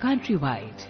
Countrywide.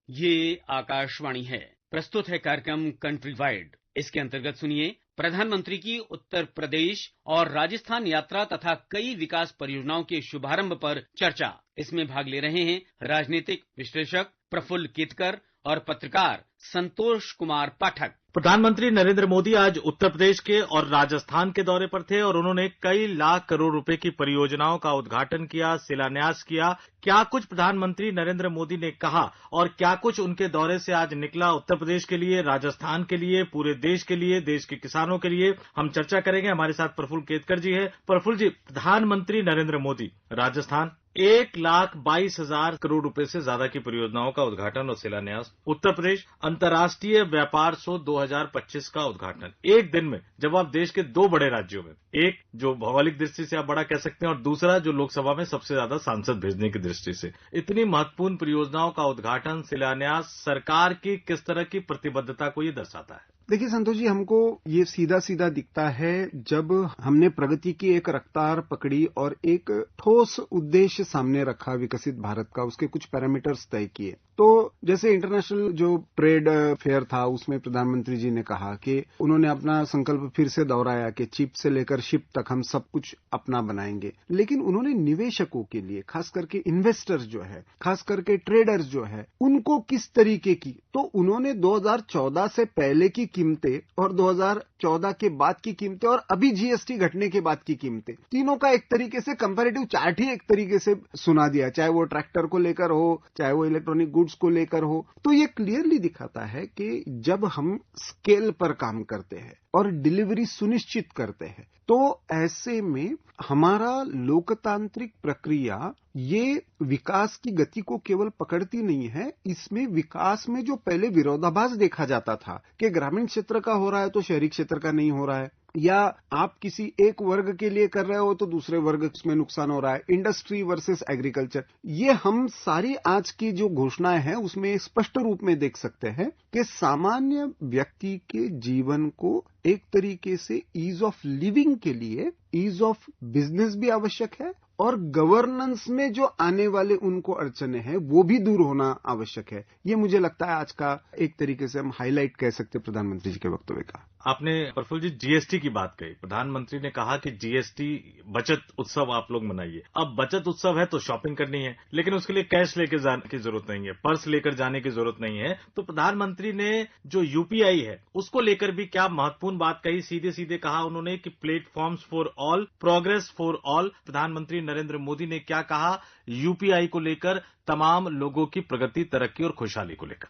ये आकाशवाणी है। प्रस्तुत है कार्यक्रम कंट्री वाइड। इसके अंतर्गत सुनिए प्रधानमंत्री की उत्तर प्रदेश और राजस्थान यात्रा तथा कई विकास परियोजनाओं के शुभारंभ पर चर्चा। इसमें भाग ले रहे हैं राजनीतिक विश्लेषक प्रफुल्ल केतकर और पत्रकार संतोष कुमार पाठक। प्रधानमंत्री नरेंद्र मोदी आज उत्तर प्रदेश के और राजस्थान के दौरे पर थे और उन्होंने कई लाख करोड़ रुपए की परियोजनाओं का उद्घाटन किया, शिलान्यास किया। क्या कुछ प्रधानमंत्री नरेंद्र मोदी ने कहा और क्या कुछ उनके दौरे से आज निकला उत्तर प्रदेश के लिए, राजस्थान के लिए, पूरे देश के लिए, देश के किसानों के लिए, हम चर्चा करेंगे। हमारे साथ प्रफुल्ल केतकर जी है। प्रफुल्ल जी, प्रधानमंत्री नरेंद्र मोदी राजस्थान 1,22,000 करोड़ रुपए से ज्यादा की परियोजनाओं का उद्घाटन और शिलान्यास। उत्तर प्रदेश अंतर्राष्ट्रीय व्यापार शो 2025 का उद्घाटन। एक दिन में जब आप देश के दो बड़े राज्यों में, एक जो भौगोलिक दृष्टि से आप बड़ा कह सकते हैं और दूसरा जो लोकसभा में सबसे ज्यादा सांसद भेजने की दृष्टि से, इतनी महत्वपूर्ण परियोजनाओं का उद्घाटन, शिलान्यास सरकार की किस तरह की प्रतिबद्धता को ये दर्शाता है? देखिए संतोष जी, हमको ये सीधा सीधा दिखता है जब हमने प्रगति की एक रफ्तार पकड़ी और एक ठोस उद्देश्य सामने रखा विकसित भारत का, उसके कुछ पैरामीटर्स तय किए। तो जैसे इंटरनेशनल जो ट्रेड फेयर था उसमें प्रधानमंत्री जी ने कहा कि उन्होंने अपना संकल्प फिर से दोहराया कि चिप से लेकर शिप तक हम सब कुछ अपना बनाएंगे। लेकिन उन्होंने निवेशकों के लिए, खास करके इन्वेस्टर्स जो है, खास करके ट्रेडर्स जो है, उनको किस तरीके की, तो उन्होंने 2014 से पहले की कीमतें और 2014 के बाद की कीमतें और अभी जीएसटी घटने के बाद की कीमतें, तीनों का एक तरीके से कंपैरेटिव चार्ट ही एक तरीके से सुना दिया, चाहे वो ट्रैक्टर को लेकर हो, चाहे वो इलेक्ट्रॉनिक गुड्स को लेकर हो। तो ये क्लियरली दिखाता है कि जब हम स्केल पर काम करते हैं और डिलीवरी सुनिश्चित करते हैं, तो ऐसे में हमारा लोकतांत्रिक प्रक्रिया ये विकास की गति को केवल पकड़ती नहीं है, इसमें विकास में जो पहले विरोधाभास देखा जाता था कि ग्रामीण क्षेत्र का हो रहा है तो शहरी क्षेत्र का नहीं हो रहा है, या आप किसी एक वर्ग के लिए कर रहे हो तो दूसरे वर्ग में नुकसान हो रहा है, इंडस्ट्री वर्सेस एग्रीकल्चर, ये हम सारी आज की जो घोषणाएं हैं उसमें स्पष्ट रूप में देख सकते हैं कि सामान्य व्यक्ति के जीवन को एक तरीके से ईज ऑफ लिविंग के लिए ईज ऑफ बिजनेस भी आवश्यक है और गवर्नेंस में जो आने वाले उनको अड़चने हैं वो भी दूर होना आवश्यक है। ये मुझे लगता है आज का एक तरीके से हम हाईलाइट कह सकते हैं प्रधानमंत्री जी के वक्तव्य का। आपने प्रफुल्ल जी जीएसटी की बात कही। प्रधानमंत्री ने कहा कि जीएसटी बचत उत्सव आप लोग मनाइए। अब बचत उत्सव है तो शॉपिंग करनी है, लेकिन उसके लिए कैश लेकर जाने की जरूरत नहीं है, पर्स लेकर जाने की जरूरत नहीं है। तो प्रधानमंत्री ने जो यूपीआई है उसको लेकर भी क्या महत्वपूर्ण बात कही। सीधे सीधे कहा उन्होंने कि platforms for all, progress for all. प्रधानमंत्री नरेंद्र मोदी ने क्या कहा यूपीआई को लेकर, तमाम लोगों की प्रगति, तरक्की और खुशहाली को लेकर?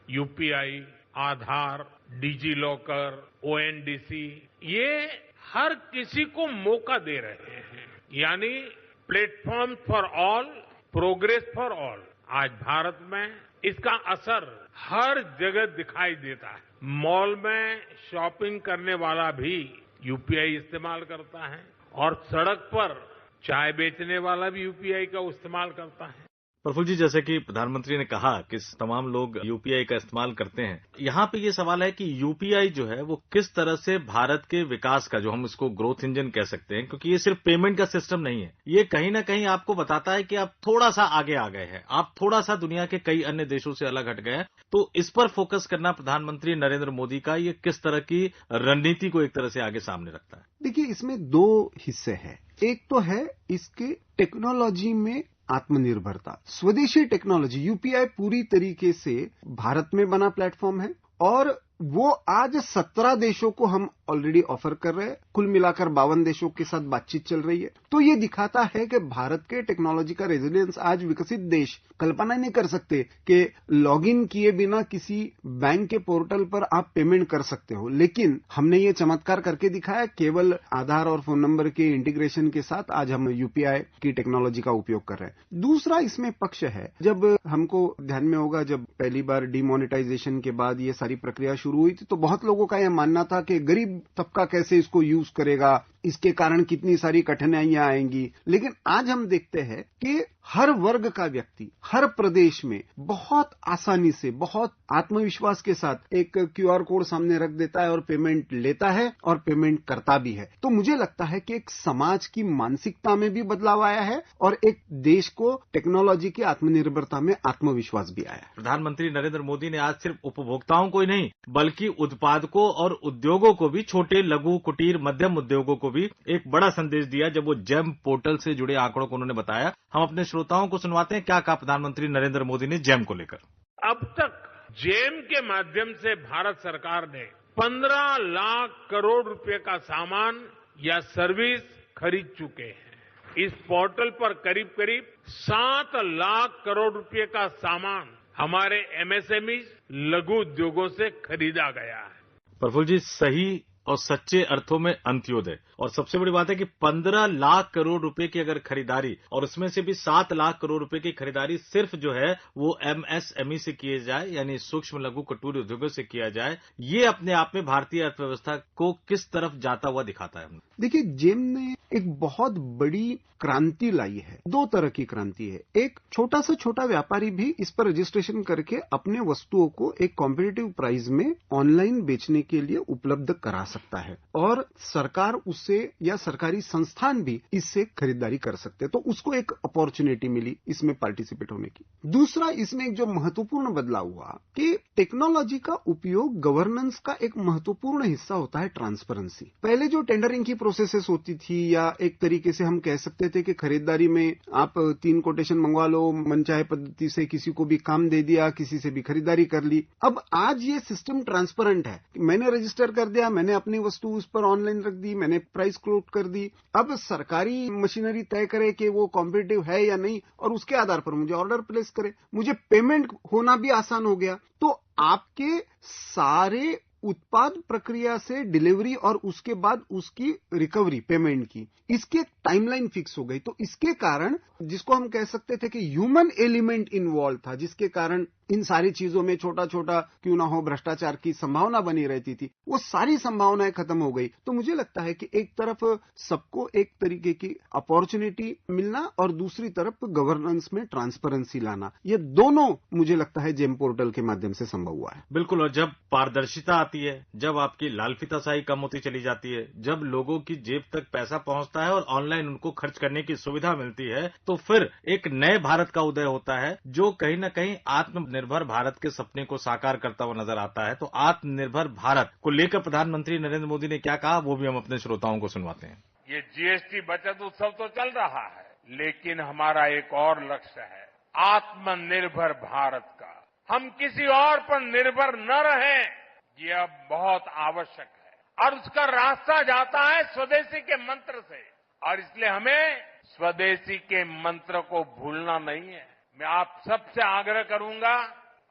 यूपीआई, आधार, डिजी लॉकर, ओएनडीसी, ये हर किसी को मौका दे रहे हैं, यानी platform for all, progress for all. आज भारत में इसका असर हर जगह दिखाई देता है। मॉल में शॉपिंग करने वाला भी यूपीआई इस्तेमाल करता है और सड़क पर चाय बेचने वाला भी यूपीआई का इस्तेमाल करता है। प्रफुल्ल जी, जैसे कि प्रधानमंत्री ने कहा कि तमाम लोग यूपीआई का इस्तेमाल करते हैं, यहाँ पे ये सवाल है कि यूपीआई जो है वो किस तरह से भारत के विकास का, जो हम इसको ग्रोथ इंजन कह सकते हैं, क्योंकि ये सिर्फ पेमेंट का सिस्टम नहीं है, ये कहीं ना कहीं आपको बताता है कि आप थोड़ा सा आगे आ गए हैं, आप थोड़ा सा दुनिया के कई अन्य देशों से अलग हट गए हैं। तो इस पर फोकस करना प्रधानमंत्री नरेंद्र मोदी का ये किस तरह की रणनीति को एक तरह से आगे सामने रखता है? देखिए, इसमें दो हिस्से हैं। एक तो है इसके टेक्नोलॉजी में आत्मनिर्भरता, स्वदेशी टेक्नोलॉजी। यूपीआई पूरी तरीके से भारत में बना प्लेटफॉर्म है और वो आज 17 देशों को हम ऑलरेडी ऑफर कर रहे हैं। कुल मिलाकर 52 देशों के साथ बातचीत चल रही है। तो ये दिखाता है कि भारत के टेक्नोलॉजी का रेजिलियंस आज विकसित देश कल्पना नहीं कर सकते कि लॉगिन किए बिना किसी बैंक के पोर्टल पर आप पेमेंट कर सकते हो, लेकिन हमने ये चमत्कार करके दिखाया। केवल आधार और फोन नंबर के इंटीग्रेशन के साथ आज हम यूपीआई की टेक्नोलॉजी का उपयोग कर रहे हैं। दूसरा इसमें पक्ष है, जब हमको ध्यान में होगा, जब पहली बार डिमोनेटाइजेशन के बाद ये सारी प्रक्रिया शुरू हुई थी तो बहुत लोगों का यह मानना था कि गरीब तबका कैसे इसको यूज करेगा, इसके कारण कितनी सारी कठिनाइयां आएंगी। लेकिन आज हम देखते हैं कि हर वर्ग का व्यक्ति हर प्रदेश में बहुत आसानी से, बहुत आत्मविश्वास के साथ एक क्यूआर कोड सामने रख देता है और पेमेंट लेता है और पेमेंट करता भी है। तो मुझे लगता है कि एक समाज की मानसिकता में भी बदलाव आया है और एक देश को टेक्नोलॉजी की आत्मनिर्भरता में आत्मविश्वास भी आया है। प्रधानमंत्री नरेंद्र मोदी ने आज सिर्फ उपभोक्ताओं को ही नहीं बल्कि उत्पादकों और उद्योगों को भी, छोटे लघु कुटीर मध्यम उद्योगों को भी एक बड़ा संदेश दिया जब वो जेम पोर्टल से जुड़े आंकड़ों को उन्होंने बताया। हम अपने श्रोताओं को सुनवाते हैं क्या कहा प्रधानमंत्री नरेंद्र मोदी ने जेम को लेकर। अब तक जेम के माध्यम से भारत सरकार ने 15 लाख करोड़ रुपए का सामान या सर्विस खरीद चुके हैं। इस पोर्टल पर करीब करीब 7 लाख करोड़ रुपए का सामान हमारे एमएसएमई लघु उद्योगों से खरीदा गया है। प्रफुल्ल जी, सही और सच्चे अर्थों में अंत्योदय। और सबसे बड़ी बात है कि 15 लाख करोड़ रुपए की अगर खरीदारी और उसमें से भी 7 लाख करोड़ रुपए की खरीदारी सिर्फ जो है वो एमएसएमई से किए जाए, यानी सूक्ष्म लघु कुटीर उद्योगों से किया जाए, ये अपने आप में भारतीय अर्थव्यवस्था को किस तरफ जाता हुआ दिखाता है। देखिए, जेम ने एक बहुत बड़ी क्रांति लाई है। 2 तरह की क्रांति है। एक छोटा से छोटा व्यापारी भी इस पर रजिस्ट्रेशन करके अपने वस्तुओं को एक कॉम्पिटिटिव प्राइस में ऑनलाइन बेचने के लिए उपलब्ध करा सकता है और सरकार उससे या सरकारी संस्थान भी इससे खरीदारी कर सकते हैं। तो उसको एक अपॉर्चुनिटी मिली इसमें पार्टिसिपेट होने की। दूसरा, इसमें एक जो महत्वपूर्ण बदलाव हुआ कि टेक्नोलॉजी का उपयोग गवर्नेंस का एक महत्वपूर्ण हिस्सा होता है ट्रांसपेरेंसी। पहले जो टेंडरिंग की प्रोसेसेस होती थी या एक तरीके से हम कह सकते थे कि खरीदारी में आप 3 कोटेशन मंगवा लो, मनचाहे पद्धति से किसी को भी काम दे दिया, किसी से भी खरीदारी कर ली। अब आज ये सिस्टम ट्रांसपेरेंट है। मैंने रजिस्टर कर दिया, मैंने अपनी वस्तु उस पर ऑनलाइन रख दी, मैंने प्राइस कोट कर दी। अब सरकारी मशीनरी तय करे कि वो कॉम्पिटिटिव है या नहीं और उसके आधार पर मुझे ऑर्डर प्लेस करे। मुझे पेमेंट होना भी आसान हो गया। तो आपके सारे उत्पाद प्रक्रिया से डिलीवरी और उसके बाद उसकी रिकवरी पेमेंट की, इसकी एक टाइमलाइन फिक्स हो गई। तो इसके कारण जिसको हम कह सकते थे कि ह्यूमन एलिमेंट इन्वॉल्व था, जिसके कारण इन सारी चीजों में छोटा छोटा क्यों ना हो भ्रष्टाचार की संभावना बनी रहती थी, वो सारी संभावनाएं खत्म हो गई। तो मुझे लगता है कि एक तरफ सबको एक तरीके की अपॉर्चुनिटी मिलना और दूसरी तरफ गवर्नेंस में ट्रांसपेरेंसी लाना, ये दोनों मुझे लगता है जेम पोर्टल के माध्यम से संभव हुआ है। बिल्कुल। और जब पारदर्शिता आती है, जब आपकी लालफीताशाही कम होती चली जाती है, जब लोगों की जेब तक पैसा पहुंचता है और ऑनलाइन उनको खर्च करने की सुविधा मिलती है, तो फिर एक नए भारत का उदय होता है जो कहीं न कहीं आत्मनिर्भर भारत के सपने को साकार करता हुआ नजर आता है। तो आत्मनिर्भर भारत को लेकर प्रधानमंत्री नरेंद्र मोदी ने क्या कहा, वो भी हम अपने श्रोताओं को सुनवाते हैं। ये जीएसटी बचत उत्सव तो चल रहा है, लेकिन हमारा एक और लक्ष्य है, आत्मनिर्भर भारत का। हम किसी और पर निर्भर न रहें, ये अब बहुत आवश्यक है और उसका रास्ता जाता है स्वदेशी के मंत्र से। और इसलिए हमें स्वदेशी के मंत्र को भूलना नहीं है। मैं आप सबसे आग्रह करूंगा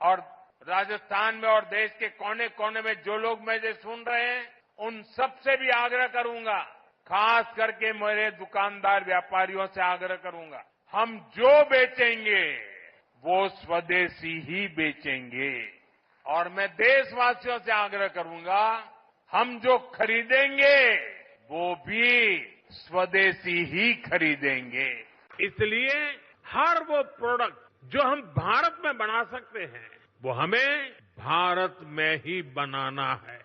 और राजस्थान में और देश के कोने कोने में जो लोग मुझे सुन रहे हैं, उन सबसे भी आग्रह करूंगा, खास करके मेरे दुकानदार व्यापारियों से आग्रह करूंगा, हम जो बेचेंगे वो स्वदेशी ही बेचेंगे। और मैं देशवासियों से आग्रह करूंगा, हम जो खरीदेंगे वो भी स्वदेशी ही खरीदेंगे। इसलिए हर वो प्रोडक्ट जो हम भारत में बना सकते हैं, वो हमें भारत में ही बनाना है।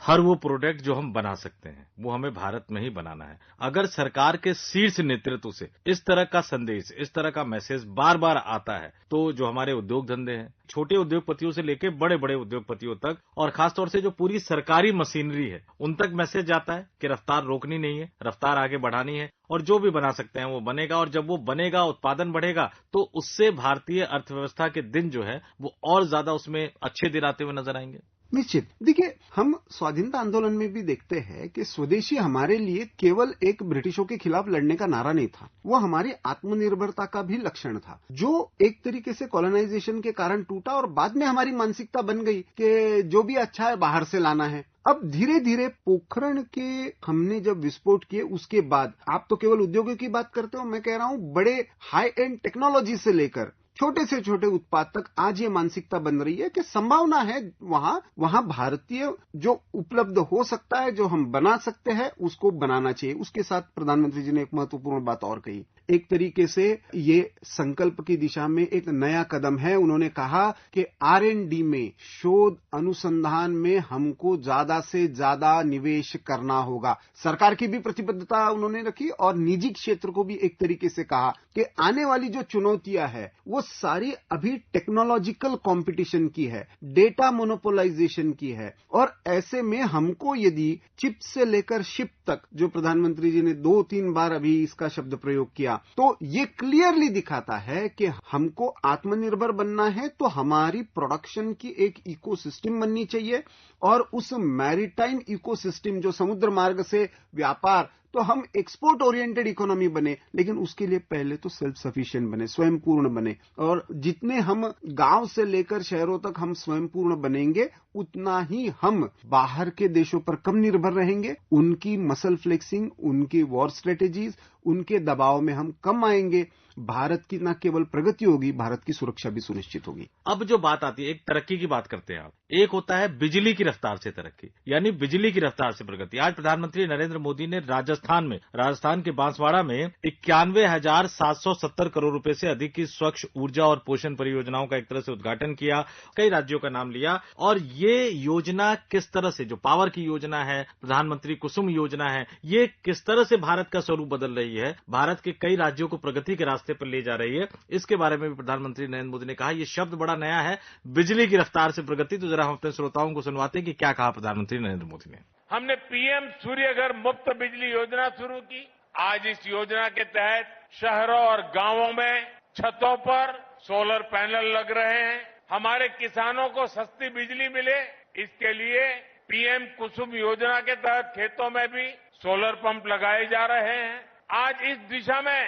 हर वो प्रोडक्ट जो हम बना सकते हैं वो हमें भारत में ही बनाना है। अगर सरकार के शीर्ष नेतृत्व से इस तरह का संदेश, इस तरह का मैसेज बार बार आता है, तो जो हमारे उद्योग धंधे हैं, छोटे उद्योगपतियों से लेकर बड़े बड़े उद्योगपतियों तक, और खासतौर से जो पूरी सरकारी मशीनरी है, उन तक मैसेज जाता है कि रफ्तार रोकनी नहीं है, रफ्तार आगे बढ़ानी है और जो भी बना सकते हैं वो बनेगा। और जब वो बनेगा, उत्पादन बढ़ेगा, तो उससे भारतीय अर्थव्यवस्था के दिन जो है वो और ज्यादा उसमें अच्छे दिन आते हुए नजर आएंगे। निश्चित। देखिए, हम स्वाधीनता आंदोलन में भी देखते हैं कि स्वदेशी हमारे लिए केवल एक ब्रिटिशों के खिलाफ लड़ने का नारा नहीं था, वो हमारी आत्मनिर्भरता का भी लक्षण था, जो एक तरीके से कॉलोनाइजेशन के कारण टूटा और बाद में हमारी मानसिकता बन गई कि जो भी अच्छा है बाहर से लाना है। अब धीरे धीरे पोखरण के हमने जब विस्फोट किए, उसके बाद आप तो केवल उद्योगों की बात करते हो, मैं कह रहा हूं बड़े हाई एंड टेक्नोलॉजी से लेकर छोटे से छोटे उत्पाद तक आज ये मानसिकता बन रही है कि संभावना है वहां भारतीय जो उपलब्ध हो सकता है, जो हम बना सकते हैं, उसको बनाना चाहिए। उसके साथ प्रधानमंत्री जी ने एक महत्वपूर्ण बात और कही, एक तरीके से ये संकल्प की दिशा में एक नया कदम है। उन्होंने कहा कि R&D में, शोध अनुसंधान में हमको ज्यादा से ज्यादा निवेश करना होगा। सरकार की भी प्रतिबद्धता उन्होंने रखी और निजी क्षेत्र को भी एक तरीके से कहा कि आने वाली जो चुनौतियां है वो सारी अभी टेक्नोलॉजिकल कंपटीशन की है, डेटा मोनोपोलाइजेशन की है, और ऐसे में हमको यदि चिप से लेकर शिप तक, जो प्रधानमंत्री जी ने 2-3 बार अभी इसका शब्द प्रयोग किया, तो ये क्लियरली दिखाता है कि हमको आत्मनिर्भर बनना है तो हमारी प्रोडक्शन की एक इकोसिस्टम बननी चाहिए, और उस मैरीटाइम इकोसिस्टम जो समुद्र मार्ग से व्यापार, तो हम एक्सपोर्ट ओरिएंटेड इकोनॉमी बने, लेकिन उसके लिए पहले तो सेल्फ सफिशिएंट बने, स्वयं पूर्ण बने। और जितने हम गांव से लेकर शहरों तक हम स्वयं पूर्ण बनेंगे, उतना ही हम बाहर के देशों पर कम निर्भर रहेंगे, उनकी मसल फ्लेक्सिंग, उनकी वॉर स्ट्रेटेजीज, उनके दबाव में हम कम आएंगे। भारत की न केवल प्रगति होगी, भारत की सुरक्षा भी सुनिश्चित होगी। अब जो बात आती है, एक तरक्की की बात करते हैं आप, एक होता है बिजली की रफ्तार से तरक्की, यानी बिजली की रफ्तार से प्रगति। आज प्रधानमंत्री नरेंद्र मोदी ने राजस्थान के बांसवाड़ा में 91,770 करोड़ रुपए से अधिक की स्वच्छ ऊर्जा और पोषण परियोजनाओं का एक तरह से उद्घाटन किया, कई राज्यों का नाम लिया। और ये योजना किस तरह से, जो पावर की योजना है, प्रधानमंत्री कुसुम योजना है, ये किस तरह से भारत का स्वरूप बदल रही है, भारत के कई राज्यों को प्रगति के रास्ते पर ले जा रही है, इसके बारे में भी प्रधानमंत्री नरेंद्र मोदी ने कहा। ये शब्द बड़ा नया है, बिजली की रफ्तार से प्रगति। तो जरा हम अपने श्रोताओं को सुनवाते हैं कि क्या कहा प्रधानमंत्री नरेंद्र मोदी ने। हमने पीएम सूर्यघर मुफ्त बिजली योजना शुरू की। आज इस योजना के तहत शहरों और गांवों में छतों पर सोलर पैनल लग रहे हैं। हमारे किसानों को सस्ती बिजली मिले, इसके लिए पीएम कुसुम योजना के तहत खेतों में भी सोलर पंप लगाए जा रहे हैं। आज इस दिशा में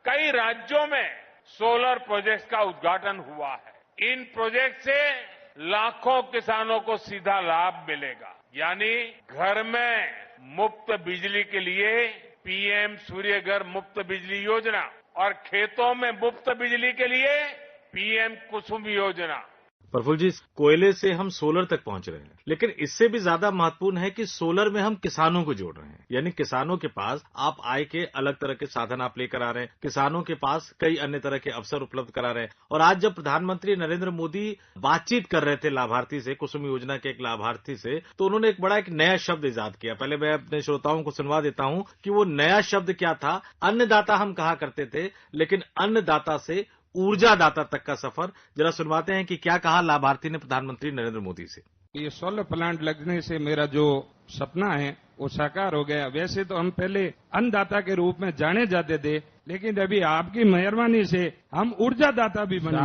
कई राज्यों में सोलर प्रोजेक्ट्स का उद्घाटन हुआ है। इन प्रोजेक्ट से लाखों किसानों को सीधा लाभ मिलेगा, यानी घर में मुफ्त बिजली के लिए पीएम सूर्यघर मुफ्त बिजली योजना और खेतों में मुफ्त बिजली के लिए पीएम कुसुम योजना। प्रफुल्ल जी, कोयले से हम सोलर तक पहुंच रहे हैं, लेकिन इससे भी ज्यादा महत्वपूर्ण है कि सोलर में हम किसानों को जोड़ रहे हैं। यानी किसानों के पास आप आय के अलग तरह के साधन आप लेकर आ रहे हैं, किसानों के पास कई अन्य तरह के अवसर उपलब्ध करा रहे हैं। और आज जब प्रधानमंत्री नरेंद्र मोदी बातचीत कर रहे थे लाभार्थी से, कुसुम योजना के एक लाभार्थी से, तो उन्होंने एक नया शब्द इजाद किया। पहले मैं अपने श्रोताओं को सुनवा देता हूं कि वो नया शब्द क्या था। अन्नदाता हम कहा करते थे, लेकिन अन्नदाता से ऊर्जादाता तक का सफर। जरा सुनवाते हैं कि क्या कहा लाभार्थी ने प्रधानमंत्री नरेंद्र मोदी से। ये सोलर प्लांट लगने से मेरा जो सपना है वो साकार हो गया। वैसे तो हम पहले अन्नदाता के रूप में जाने जाते थे, लेकिन अभी आपकी मेहरबानी से हम ऊर्जादाता भी बन गए।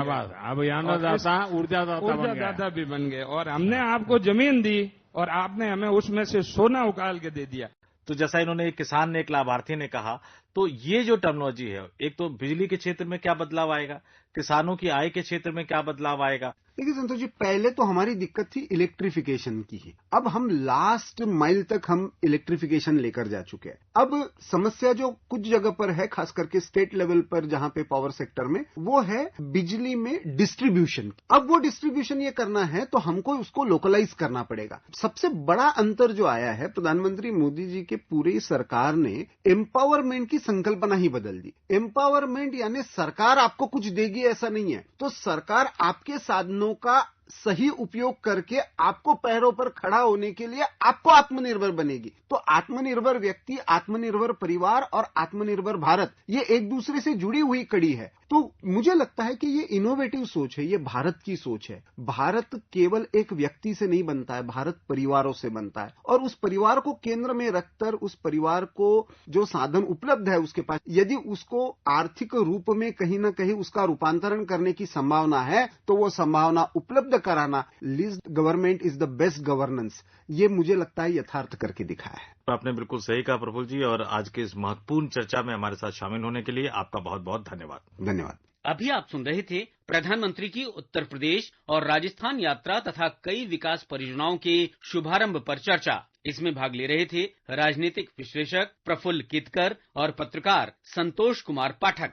अब अन्नदाता ऊर्जादाता भी बन गए, और हमने आपको जमीन दी और आपने हमें उसमें से सोना उकाल के दे दिया। तो जैसा इन्होंने एक किसान ने, एक लाभार्थी ने कहा, तो ये जो टर्मिनोलॉजी है, एक तो बिजली के क्षेत्र में क्या बदलाव आएगा, किसानों की आय के क्षेत्र में क्या बदलाव आएगा। देखिए संतोष जी, पहले तो हमारी दिक्कत थी इलेक्ट्रिफिकेशन की ही। अब हम लास्ट माइल तक हम इलेक्ट्रिफिकेशन लेकर जा चुके हैं। अब समस्या जो कुछ जगह पर है, खास करके स्टेट लेवल पर जहां पे पावर सेक्टर में, वो है बिजली में डिस्ट्रीब्यूशन। अब वो डिस्ट्रीब्यूशन ये करना है तो हमको उसको लोकलाइज करना पड़ेगा। सबसे बड़ा अंतर जो आया है, प्रधानमंत्री मोदी जी के पूरी सरकार ने एम्पावरमेंट की संकल्पना ही बदल दी। एम्पावरमेंट यानी सरकार आपको कुछ देगी ऐसा नहीं है, तो सरकार आपके साधनों का सही उपयोग करके आपको पैरों पर खड़ा होने के लिए आपको आत्मनिर्भर बनेगी। तो आत्मनिर्भर व्यक्ति, आत्मनिर्भर परिवार और आत्मनिर्भर भारत, ये एक दूसरे से जुड़ी हुई कड़ी है। तो मुझे लगता है कि ये इनोवेटिव सोच है, ये भारत की सोच है। भारत केवल एक व्यक्ति से नहीं बनता है, भारत परिवारों से बनता है, और उस परिवार को केंद्र में रखकर, उस परिवार को जो साधन उपलब्ध है उसके पास, यदि उसको आर्थिक रूप में कहीं ना कहीं उसका रूपांतरण करने की संभावना है, तो वो संभावना उपलब्ध कराना, least government is the best governance, ये मुझे लगता है यथार्थ करके दिखाया है। आपने बिल्कुल सही कहा प्रफुल्ल जी, और आज के इस महत्वपूर्ण चर्चा में हमारे साथ शामिल होने के लिए आपका बहुत बहुत धन्यवाद। धन्यवाद। अभी आप सुन रहे थे प्रधानमंत्री की उत्तर प्रदेश और राजस्थान यात्रा तथा कई विकास परियोजनाओं के शुभारंभ पर चर्चा। इसमें भाग ले रहे थे राजनीतिक विश्लेषक प्रफुल्ल कितकर और पत्रकार संतोष कुमार पाठक।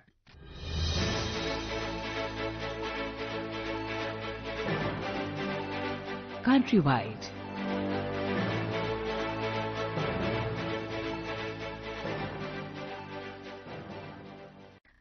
Countrywide.